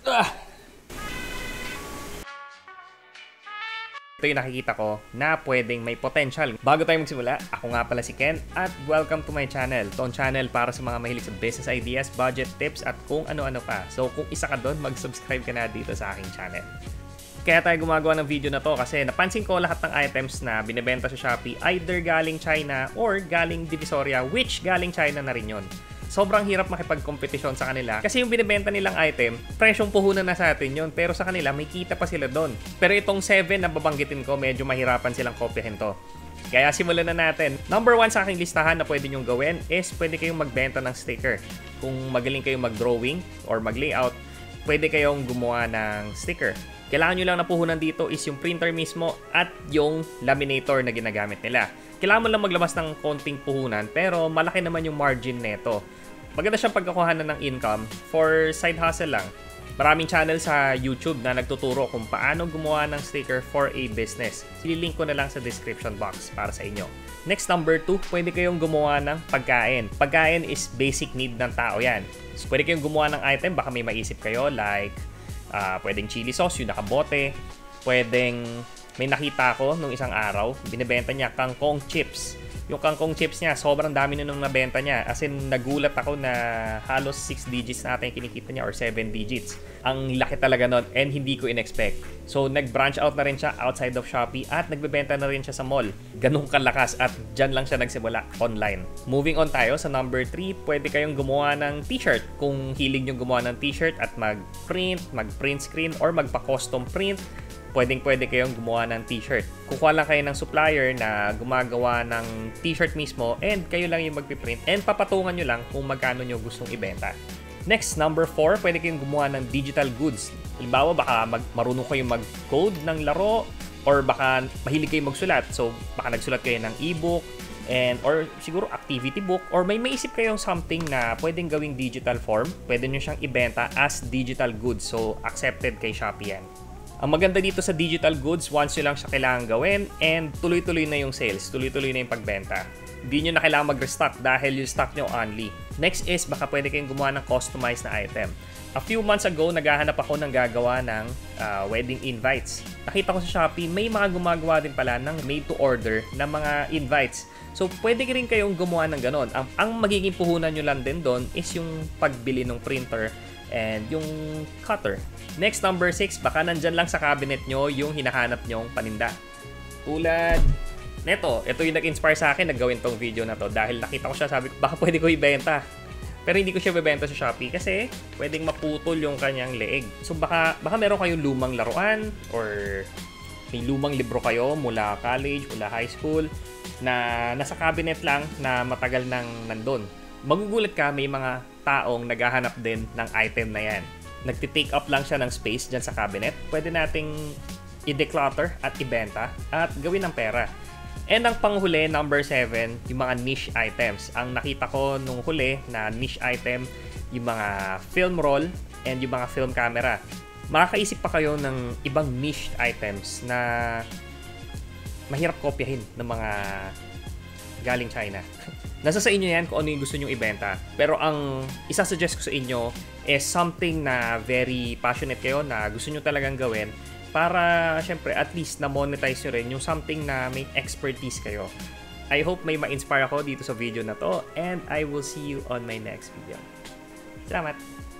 Ito yung nakikita ko na pwedeng may potential. Bago tayo magsimula, ako nga pala si Ken at welcome to my channel. Itong channel para sa mga mahilig sa business ideas, budget tips at kung ano-ano pa. So kung isa ka doon, mag-subscribe ka na dito sa aking channel. Kaya tayo gumagawa ng video na to kasi napansin ko lahat ng items na binibenta sa Shopee either galing China or galing Divisoria, which galing China na rin yun. Sobrang hirap makipagkompetisyon sa kanila kasi yung binibenta nilang item, presyong puhunan na sa atin yun, pero sa kanila may kita pa sila doon. Pero itong 7 na babanggitin ko, medyo mahirapan silang kopyahin to. Kaya simulan na natin. Number 1 sa aking listahan na pwede nyong gawin is pwede kayong magbenta ng sticker. Kung magaling kayong mag-drawing or mag-layout, pwede kayong gumawa ng sticker. Kailangan nyo lang na puhunan dito is yung printer mismo at yung laminator na ginagamit nila. Kailangan mo lang maglabas ng konting puhunan pero malaki naman yung margin neto. Maganda siyang pagkakuhanan ng income for side hustle lang. Maraming channel sa YouTube na nagtuturo kung paano gumawa ng sticker for a business. Sililink ko na lang sa description box para sa inyo. Next, number 2, pwede kayong gumawa ng pagkain. Pagkain is basic need ng tao yan. So, pwede kayong gumawa ng item, baka may maisip kayo like pwedeng chili sauce, yung nakabote. Pwedeng, may nakita ko nung isang araw, binibenta niya kangkong chips. Yung kangkong chips niya, sobrang dami nung nabenta niya. As in, nagulat ako na halos 6 digits na ata yung kinikita niya or 7 digits. Ang laki talaga nun and hindi ko in-expect. So, nag-branch out na rin siya outside of Shopee at nagbebenta na rin siya sa mall. Ganun kalakas at dyan lang siya nagsimula online. Moving on tayo sa number 3, pwede kayong gumawa ng t-shirt. Kung hilig nyo gumawa ng t-shirt at mag-print screen or magpa-custom print, pwede kayong gumawa ng t-shirt. Kukuha lang kayo ng supplier na gumagawa ng t-shirt mismo and kayo lang yung magpiprint and papatungan nyo lang kung magkano nyo gustong ibenta. Next, number 4, pwede kayong gumawa ng digital goods. Halimbawa, baka marunong kayong mag-code ng laro or baka mahilig kayong magsulat. So, baka nagsulat kayo ng ebook or siguro activity book or may maisip kayong something na pwedeng gawing digital form. Pwede nyo siyang ibenta as digital goods. So, accepted kay Shopee yan. Ang maganda dito sa digital goods, once nyo lang siya kailangan gawin and tuloy-tuloy na yung sales, tuloy-tuloy na yung pagbenta. Hindi nyo na kailangan mag-restock dahil yung stock nyo only. Next is, baka pwede kayong gumawa ng customized na item. A few months ago, naghahanap ako ng gagawa ng wedding invites. Nakita ko sa Shopee, may mga gumagawa din pala ng made-to-order na mga invites. So, pwede rin kayong gumawa ng ganon. Ang magiging puhunan nyo lang din doon is yung pagbili ng printer and yung cutter. Next, number 6, baka nandyan lang sa cabinet nyo yung hinahanap nyong paninda. Tulad neto, ito yung nag-inspire sa akin na gawin tong video na to dahil nakita ko siya, sabi ko, baka pwede ko ibenta. Pero hindi ko siya bebenta sa Shopee kasi pwedeng maputol yung kanyang leeg. So baka meron kayong lumang laruan or may lumang libro kayo mula college, mula high school na nasa cabinet lang na matagal nang nandun. Magugulat ka, may mga taong naghahanap din ng item na yan. Nagti-take up lang siya ng space dyan sa cabinet. Pwede nating i-declutter at ibenta at gawin ng pera. And ang panghuli, number 7, yung mga niche items. Ang nakita ko nung huli na niche item, yung mga film roll and yung mga film camera. Makakaisip pa kayo ng ibang niche items na mahirap kopyahin ng mga galing China. Nasa sa inyo yan kung ano yung gusto nyong ibenta. Pero ang isa-suggest ko sa inyo is something na very passionate kayo, na gusto nyo talagang gawin para syempre at least na monetize nyo rin yung something na may expertise kayo. I hope may ma-inspire ako dito sa video na to and I will see you on my next video. Salamat!